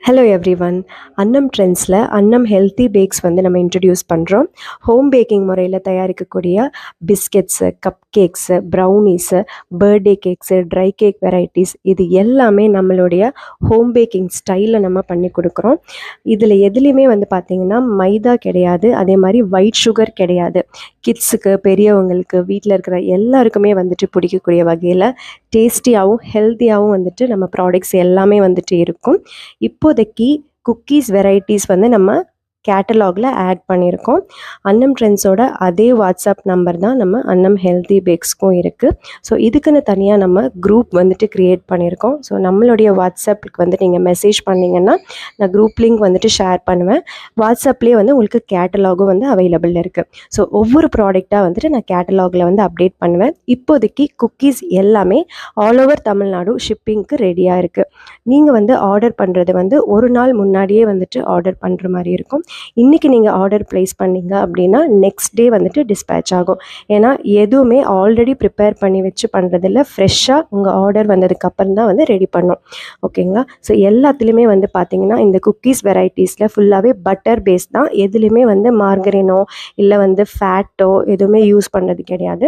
Hello everyone. அன்னம் ட்ரெண்ட்ஸில் அன்னம் healthy packs வந்து நம்ம இன்ட்ரடியூஸ் பண்ணுறோம். ஹோம் பேக்கிங் முறையில் தயாரிக்கக்கூடிய biscuits, cup cakes, brownies, birthday cakes, dry cake varieties இது எல்லாமே நம்மளுடைய ஹோம் பேக்கிங் ஸ்டைலில் நம்ம பண்ணி கொடுக்குறோம். இதில் எதுலேயுமே வந்து பார்த்திங்கன்னா மைதா கிடையாது, அதே மாதிரி ஒயிட் சுகர் கிடையாது. கிட்ஸுக்கு, பெரியவங்களுக்கு, வீட்டில் இருக்கிற எல்லாருக்குமே வந்துட்டு பிடிக்கக்கூடிய வகையில் டேஸ்டியாகவும் ஹெல்த்தியாகவும் வந்துட்டு நம்ம ப்ராடக்ட்ஸ் எல்லாமே வந்துட்டு இருக்கும். இப்போதைக்கு குக்கீஸ் வெரைட்டிஸ் வந்து நம்ம கேட்டலாகில் ஆட் பண்ணியிருக்கோம். அன்னம் ட்ரெண்ட்ஸோட அதே வாட்ஸ்அப் நம்பர் தான் நம்ம அன்னம் ஹெல்த்தி பேக்ஸ்க்கும் இருக்குது. ஸோ இதுக்குன்னு தனியாக நம்ம குரூப் வந்துட்டு க்ரியேட் பண்ணியிருக்கோம். ஸோ நம்மளுடைய வாட்ஸ்அப்புக்கு வந்து நீங்கள் மெசேஜ் பண்ணிங்கன்னா நான் குரூப் லிங்க் வந்துட்டு ஷேர் பண்ணுவேன். வாட்ஸ்அப்லேயே வந்து உங்களுக்கு கேட்டலாகும் வந்து அவைலபிள் இருக்குது. ஸோ ஒவ்வொரு ப்ராடக்டாக வந்துட்டு நான் கேட்டலாகில் வந்து அப்டேட் பண்ணுவேன். இப்போதைக்கு குக்கீஸ் எல்லாமே ஆல் ஓவர் தமிழ்நாடு ஷிப்பிங்க்கு ரெடியாக இருக்குது. நீங்கள் வந்து ஆர்டர் பண்ணுறது வந்து ஒரு நாள் முன்னாடியே வந்துட்டு ஆர்டர் பண்ணுற மாதிரி இருக்கும். இன்றைக்கி நீங்கள் ஆர்டர் ப்ளேஸ் பண்ணிங்க அப்படின்னா நெக்ஸ்ட் டே வந்துட்டு டிஸ்பேட்ச் ஆகும். ஏன்னா எதுவுமே ஆல்ரெடி ப்ரிப்பேர் பண்ணி வச்சு பண்ணுறதில்ல, ஃப்ரெஷ்ஷாக உங்கள் ஆர்டர் வந்ததுக்கப்புறம் தான் வந்து ரெடி பண்ணோம். ஓகேங்களா? ஸோ எல்லாத்துலேயுமே வந்து பார்த்திங்கன்னா இந்த குக்கீஸ் வெரைட்டிஸில் ஃபுல்லாகவே பட்டர் பேஸ் தான். எதுலேயுமே வந்து மார்கரினோ இல்லை வந்து ஃபேட்டோ எதுவுமே யூஸ் பண்ணுறது கிடையாது.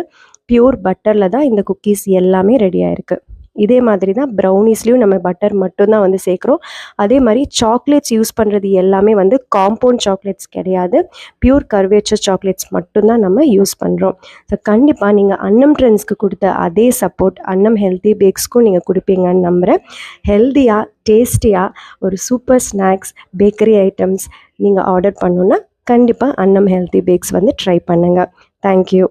பியூர் பட்டரில் தான் இந்த குக்கீஸ் எல்லாமே ரெடியாக இருக்குது. இதே மாதிரி தான் ப்ரௌனீஸ்லேயும் நம்ம பட்டர் மட்டும்தான் வந்து சேர்க்குறோம். அதே மாதிரி சாக்லேட்ஸ் யூஸ் பண்ணுறது எல்லாமே வந்து காம்பவுண்ட் சாக்லேட்ஸ் கிடையாது, பியூர் கர்வேச்சர் சாக்லேட்ஸ் மட்டும்தான் நம்ம யூஸ் பண்ணுறோம். ஸோ கண்டிப்பாக நீங்கள் அன்னம் ட்ரெண்ட்ஸ்க்கு கொடுத்த அதே சப்போர்ட் அன்னம் ஹெல்த்தி பேக்ஸ்க்கும் நீங்கள் கொடுப்பீங்கன்னு நம்புகிறேன். ஹெல்த்தியாக டேஸ்டியாக ஒரு சூப்பர் ஸ்நாக்ஸ் பேக்கரி ஐட்டம்ஸ் நீங்கள் ஆர்டர் பண்ணணுன்னா கண்டிப்பாக அன்னம் ஹெல்த்தி பேக்ஸ் வந்து ட்ரை பண்ணுங்கள். தேங்க்யூ.